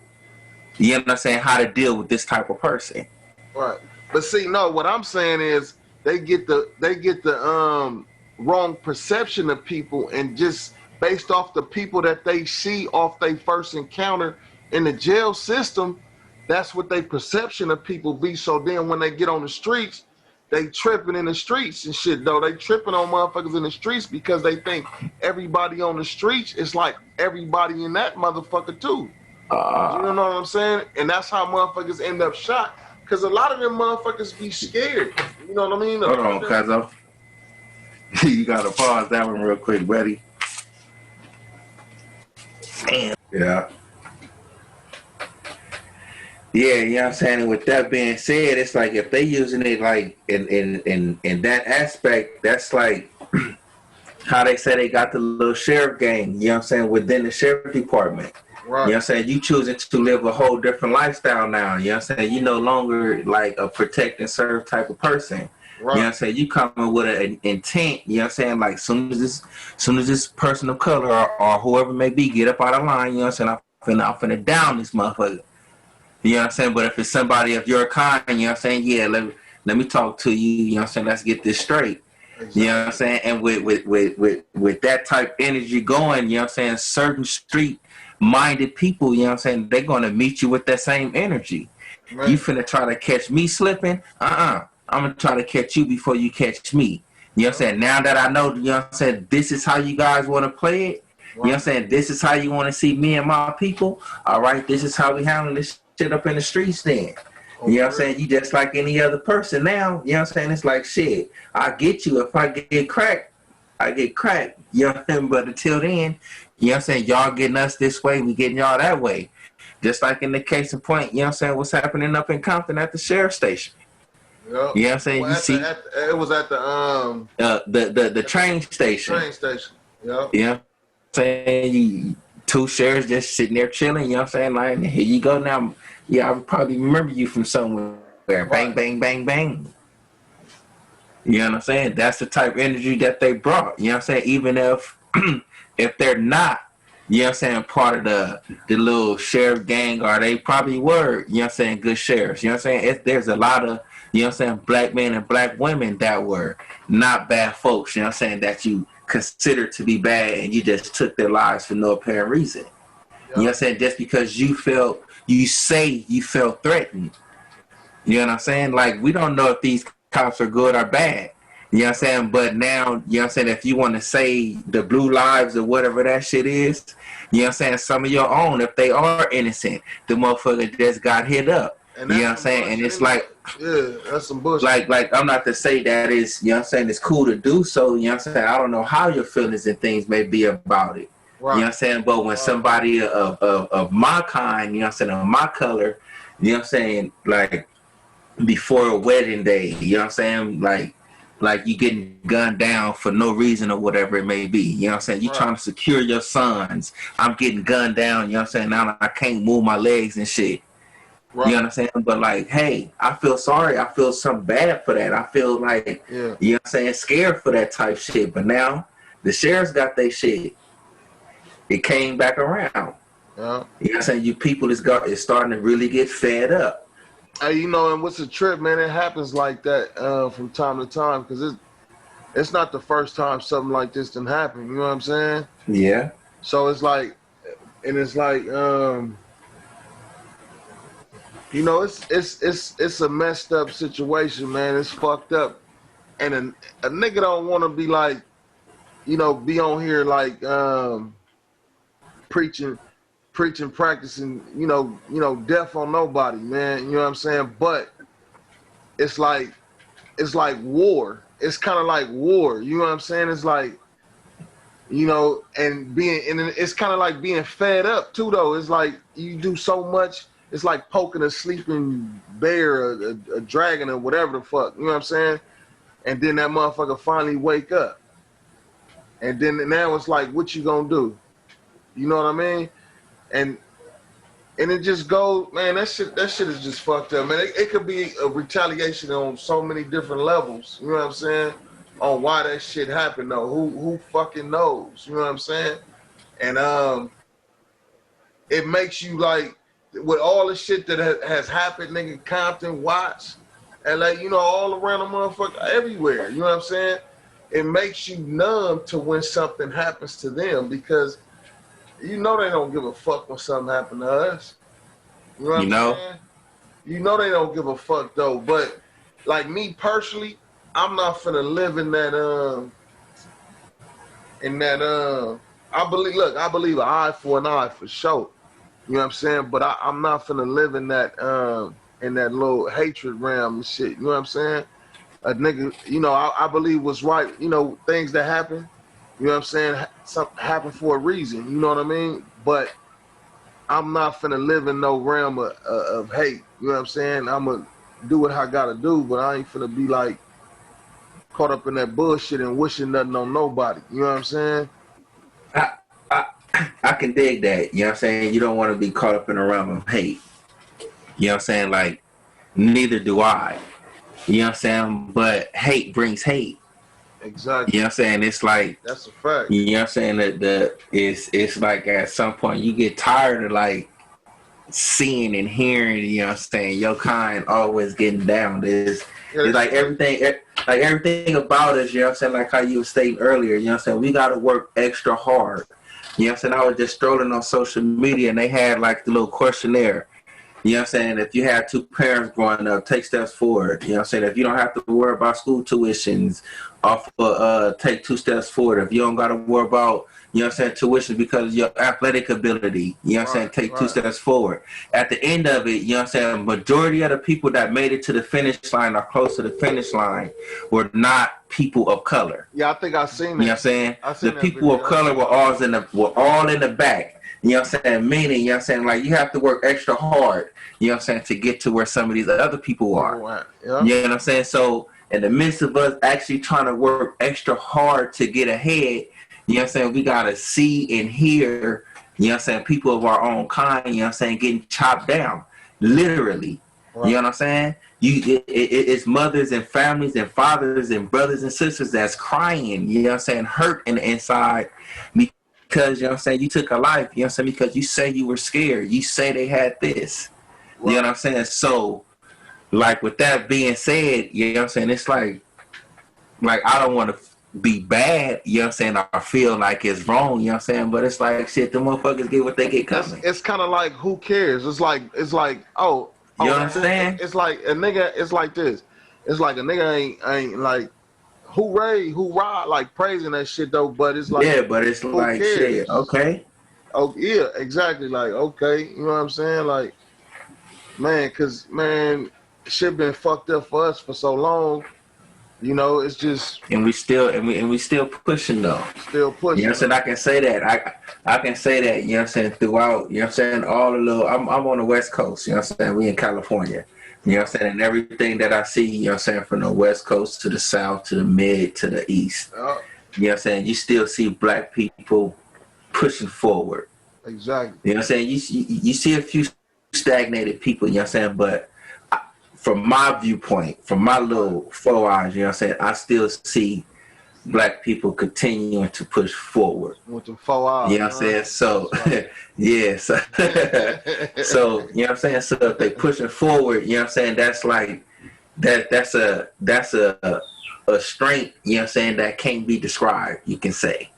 You know what I'm saying, how to deal with this type of person. Right. But see, no, what I'm saying is they get the wrong perception of people, and just based off the people that they see off their first encounter in the jail system, that's what their perception of people be. So then when they get on the streets, they tripping in the streets and shit, though. They tripping on motherfuckers in the streets because they think everybody on the streets is like everybody in that motherfucker too. You know what I'm saying? And that's how motherfuckers end up shot. Because a lot of them motherfuckers be scared. You know what I mean? Hold on, Cuzzo. You gotta pause that one real quick, buddy. Damn. Yeah. Yeah, you know what I'm saying? And with that being said, it's like if they using it like in that aspect, that's like how they say they got the little sheriff gang, you know what I'm saying, within the sheriff department. Right. You know what I'm saying? You choosing to live a whole different lifestyle now. You know what I'm saying? You no longer like a protect and serve type of person. Right. You know what I'm saying? You coming with an intent, you know what I'm saying? Like soon as this person of color or whoever it may be get up out of line, you know what I'm saying? I'm finna down this motherfucker. You know what I'm saying? But if it's somebody of your kind, you know what I'm saying? Yeah, let me talk to you, you know what I'm saying? Let's get this straight. Exactly. You know what I'm saying? And with that type energy going, you know what I'm saying, certain street minded people, you know what I'm saying, they're gonna meet you with that same energy. You finna try to catch me slipping? I'm gonna try to catch you before you catch me. You know what I'm saying? Now that I know, you know what I'm saying, this is how you guys want to play it. You know what I'm saying? This is how you want to see me and my people. All right, this is how we handle this shit up in the streets then. You know what I'm saying? You just like any other person now. You know what I'm saying? It's like, shit, I get you. If I get cracked, I get cracked. You know what I'm saying? But until then, you know what I'm saying? Y'all getting us this way, we getting y'all that way. Just like in the case in point, you know what I'm saying? What's happening up in Compton at the sheriff's station. Yep. You know what I'm saying? Well, it was at the train station. Train station. Yep. You know what I'm saying? Two sheriffs just sitting there chilling, you know what I'm saying? Like, here you go now. Yeah, I would probably remember you from somewhere. Bang, bang, bang, bang. You know what I'm saying? That's the type of energy that they brought. You know what I'm saying? Even if if they're not, you know what I'm saying, part of the little sheriff gang, or they probably were, you know what I'm saying, good sheriffs. You know what I'm saying? There's a lot of, you know what I'm saying, black men and black women that were not bad folks, you know what I'm saying, that you considered to be bad and you just took their lives for no apparent reason. You know what I'm saying? Just because you felt threatened. You know what I'm saying? Like, we don't know if these cops are good or bad. You know what I'm saying? But now, you know what I'm saying, if you want to say the blue lives or whatever that shit is, you know what I'm saying, some of your own, if they are innocent, the motherfucker just got hit up. You know what I'm saying? And it's like, yeah, that's some bullshit. Like I'm not to say that is, you know what I'm saying, it's cool to do so, you know what I'm saying? I don't know how your feelings and things may be about it. Right. You know what I'm saying? But when somebody of my kind, you know what I'm saying, of my color, you know what I'm saying, like before a wedding day, you know what I'm saying, like you getting gunned down for no reason or whatever it may be. You know what I'm saying? You trying to secure your sons. I'm getting gunned down, you know what I'm saying? Now I can't move my legs and shit. Right. You know what I'm saying? But like, hey, I feel sorry. I feel something bad for that. I feel like, you know what I'm saying, scared for that type shit. But now the sheriff's got their shit. It came back around. Yeah. You know what I'm saying? You people is starting to really get fed up. Hey, you know, and what's the trip, man? It happens like that from time to time, because it's not the first time something like this done happen. You know what I'm saying? Yeah. So it's like, and it's like, you know, it's a messed up situation, man. It's fucked up, and a nigga don't want to be like, you know, be on here like preaching, practicing, you know, death on nobody, man. You know what I'm saying? But it's like war. It's kind of like war. You know what I'm saying? It's like, you know, and it's kind of like being fed up too, though. It's like you do so much. It's like poking a sleeping bear, a dragon, or whatever the fuck. You know what I'm saying? And then that motherfucker finally wake up. And then now it's like, what you gonna do? You know what I mean? And it just goes, man, that shit is just fucked up, man. It could be a retaliation on so many different levels. You know what I'm saying? On why that shit happened, though. Who fucking knows? You know what I'm saying? And it makes you like, with all the shit that has happened, nigga, Compton, Watts, and like, you know, all around the motherfucker, everywhere. You know what I'm saying? It makes you numb to when something happens to them, because you know they don't give a fuck when something happened to us. You know what I'm saying? You know they don't give a fuck, though. But like me personally, I'm not finna live in that I believe an eye for an eye for sure. You know what I'm saying? But I'm not finna live in that little hatred realm and shit. You know what I'm saying? A nigga, you know, I believe what's right. You know, things that happen, you know what I'm saying? Something happened for a reason. You know what I mean? But I'm not finna live in no realm of hate. You know what I'm saying? I'm gonna do what I gotta do, but I ain't finna be like caught up in that bullshit and wishing nothing on nobody. You know what I'm saying? I can dig that. You know what I'm saying? You don't want to be caught up in a realm of hate. You know what I'm saying? Like, neither do I. You know what I'm saying? But hate brings hate. Exactly. You know what I'm saying? It's like, that's a fact. You know what I'm saying? That it's like at some point you get tired of like seeing and hearing, you know what I'm saying, your kind always getting down. It's like everything about us, you know what I'm saying, like how you were stating earlier, you know what I'm saying, we gotta work extra hard. You know what I'm saying? I was just strolling on social media and they had like the little questionnaire. You know what I'm saying? If you have two parents growing up, take steps forward. You know what I'm saying? If you don't have to worry about school tuitions, take 2 steps forward. If you don't got to worry about, you know what I'm saying, tuition because of your athletic ability, you know what I'm saying, take 2 steps forward. At the end of it, you know what I'm saying, majority of the people that made it to the finish line or close to the finish line were not people of color. Yeah, I think I've seen that. You know what I'm saying? The that people of color were all in the back. You know what I'm saying? Meaning, you know what I'm saying, like you have to work extra hard, you know what I'm saying, to get to where some of these other people are. Yeah. You know what I'm saying? So in the midst of us actually trying to work extra hard to get ahead, you know what I'm saying, we gotta see and hear, you know what I'm saying, people of our own kind, you know what I'm saying, getting chopped down. Literally. You know what I'm saying? It's mothers and families and fathers and brothers and sisters that's crying, you know what I'm saying, hurt in the inside. Because, you know what I'm saying, you took a life, you know what I'm saying, because you say you were scared. You say they had this. You know what I'm saying? So, like, with that being said, you know what I'm saying, it's like I don't want to be bad, you know what I'm saying, I feel like it's wrong, you know what I'm saying, but it's like, shit, the motherfuckers get what they get coming. It's kind of like, who cares? It's like, oh. You know what I'm saying? It's like a nigga, it's like this. It's like a nigga ain't like, hooray, hoorah, like praising that shit though, but it's like, yeah, but it's like shit, okay. Oh yeah, exactly, like, okay, you know what I'm saying, like, man, cause man, shit been fucked up for us for so long, you know, it's just, and we still pushing though. Still pushing. You know what I'm saying? I can say that. I can say that, you know what I'm saying, throughout, you know what I'm saying, all the little, I'm on the West Coast, you know what I'm saying, we in California. You know what I'm saying? And everything that I see, you know what I'm saying, from the West Coast to the South to the Mid to the East. You know what I'm saying? You still see black people pushing forward. Exactly. You know what I'm saying? You see a few stagnated people, you know what I'm saying? But from my viewpoint, from my little 4 eyes, you know what I'm saying, I still see black people continuing to push forward. With the 4 eyes. You know what I'm saying? So, yeah. So, you know what I'm saying? So if they pushing forward, you know what I'm saying, that's like, that's a strength, you know what I'm saying, that can't be described, you can say.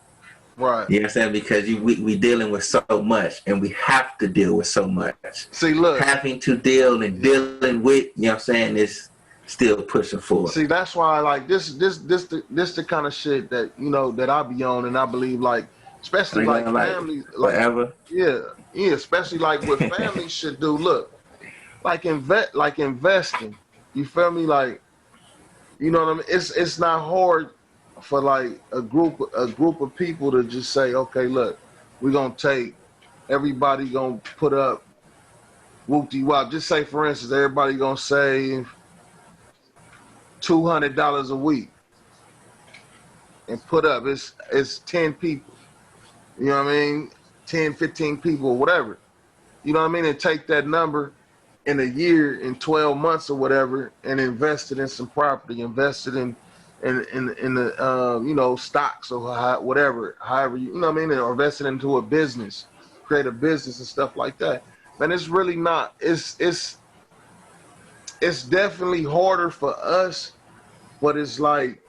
Right. You know what I'm saying? Because we dealing with so much, and we have to deal with so much. See, look. Having to deal and dealing with, you know what I'm saying, is still pushing forward. See, that's why, like, this the kind of shit that, you know, that I be on, and I believe, like, especially like families, like, forever. Yeah, especially like what families should do. Look, like investing. You feel me? Like, you know what I mean? It's not hard for like a group of people to just say, okay, look, we're gonna take, everybody gonna put up whoop-de-wop. Just say, for instance, everybody gonna save $200 a week and put up, it's 10 people, you know what I mean, 10, 15 people, whatever, you know what I mean, and take that number in a year, in 12 months or whatever, and invest it in some property, invest it in the you know, stocks or whatever, however you know what I mean, or invest it into a business, create a business and stuff like that. Man, it's really not, it's definitely harder for us, but it's like,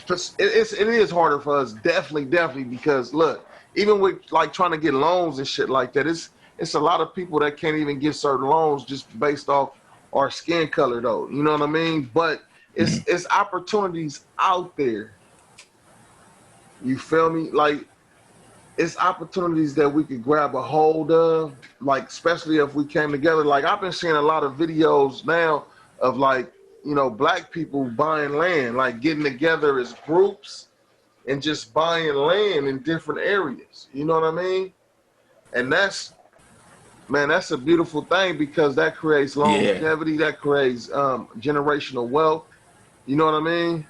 it is harder for us, definitely, because look, even with like trying to get loans and shit like that, it's a lot of people that can't even get certain loans just based off our skin color though, you know what I mean? But it's opportunities out there, you feel me? Like, it's opportunities that we could grab a hold of, like, especially if we came together. Like, I've been seeing a lot of videos now of, like, you know, black people buying land, like getting together as groups and just buying land in different areas. You know what I mean? And that's a beautiful thing, because that creates longevity, that creates generational wealth. You know what I mean?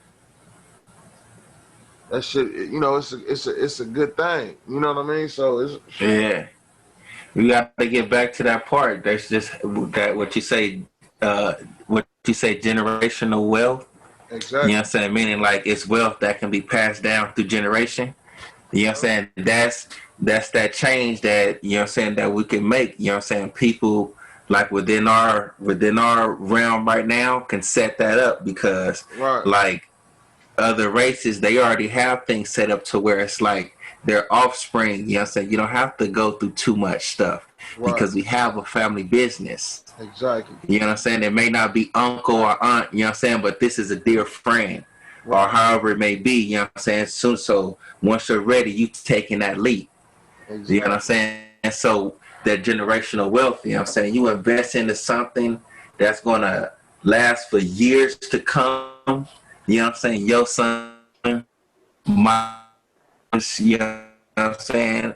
That shit, you know, it's a good thing. You know what I mean? So it's we got to get back to that part. That's just that what you say generational wealth. Exactly. You know what I'm saying? Meaning, like, it's wealth that can be passed down through generation. You know what I'm saying? That's that change that, you know what I'm saying, that we can make. You know what I'm saying? People, like, within our realm right now can set that up, because like other races, they already have things set up to where it's like their offspring, you know what I'm saying, you don't have to go through too much stuff because we have a family business. Exactly. You know what I'm saying? It may not be uncle or aunt, you know what I'm saying, but this is a dear friend or however it may be, you know what I'm saying? So once you're ready, you taking that leap. Exactly. You know what I'm saying? And so that generational wealth, you know what I'm saying, you invest into something that's going to last for years to come. You know what I'm saying? Your son, my, you know what I'm saying,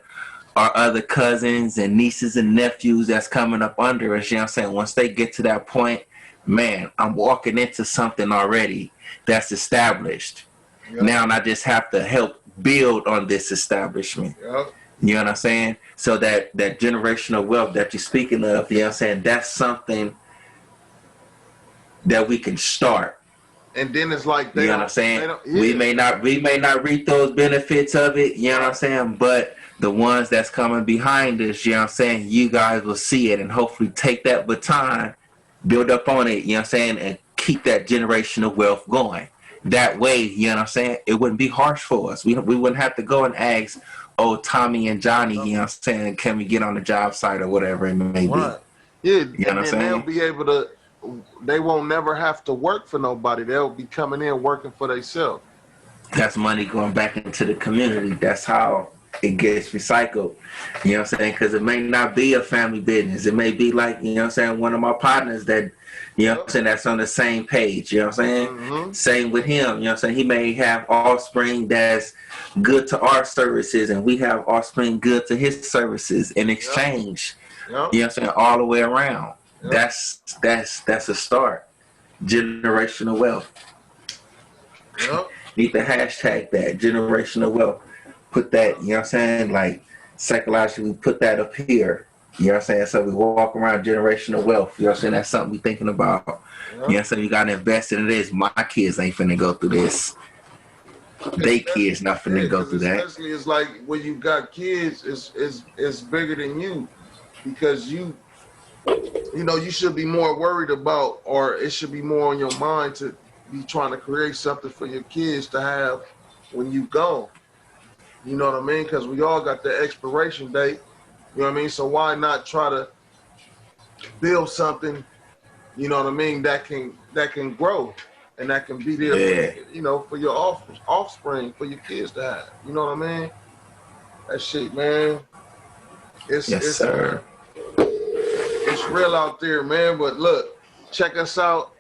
our other cousins and nieces and nephews that's coming up under us, you know what I'm saying? Once they get to that point, man, I'm walking into something already that's established. Yep. Now I just have to help build on this establishment. Yep. You know what I'm saying? So that generational wealth that you're speaking of, you know what I'm saying, that's something that we can start. And then it's like you know what I'm saying? We may not reap those benefits of it, you know what I'm saying? But the ones that's coming behind us, you know what I'm saying, you guys will see it and hopefully take that baton, build up on it, you know what I'm saying, and keep that generational wealth going. That way, you know what I'm saying, it wouldn't be harsh for us. We wouldn't have to go and ask, oh, Tommy and Johnny, you know what I'm saying, can we get on the job site or whatever it may be. Right. Yeah, you know what I'm saying? They'll be able to, they won't never have to work for nobody. They'll be coming in working for themselves. That's money going back into the community. That's how it gets recycled. You know what I'm saying? Because it may not be a family business. It may be like, you know what I'm saying, one of my partners that, you know what I'm saying, that's on the same page. You know what I'm saying? Mm-hmm. Same with him. You know what I'm saying? He may have offspring that's good to our services and we have offspring good to his services in exchange. Yep. You know what I'm saying? All the way around. Yep. That's a start. Generational wealth. Yep. Need to hashtag that, generational wealth. Put that, you know what I'm saying, like psychologically put that up here. You know what I'm saying? So we walk around generational wealth. You know what I'm saying? That's something we thinking about. Yep. You know what I'm saying? You gotta invest in this. My kids ain't finna go through this. They kids not finna go through that. Especially it's like when you got kids, it's bigger than you. Because you know, you should be more worried about, or it should be more on your mind to be trying to create something for your kids to have when you go. You know what I mean? Because we all got the expiration date. You know what I mean? So why not try to build something, you know what I mean, that can grow and that can be there, for, you know, for your offspring, for your kids to have. You know what I mean? That shit, man. It's sir. It's real out there, man. But look, check us out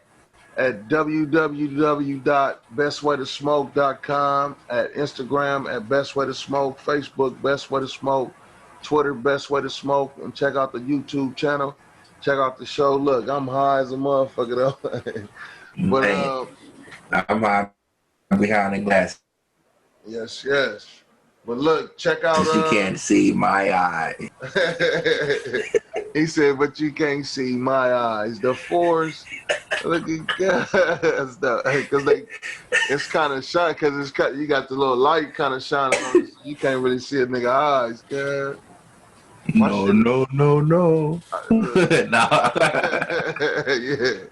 at www.bestwaytosmoke.com, at Instagram at bestwaytosmoke, Facebook Best Way to Smoke, Twitter Best Way to Smoke, and check out the YouTube channel. Check out the show. Look, I'm high as a motherfucker though. But I'm high behind the glass. Yes. But look, check out. You can't see my eye. He said, but you can't see my eyes. The force. Look at guys, because it's kind of shiny, because you got the little light kind of shining on it. You can't really see a nigga eyes, God. No. Nah. Yeah.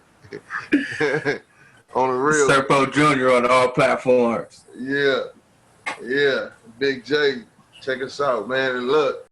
On the real. SIRPO Jr. on all platforms. Yeah. Big J, check us out, man. And look,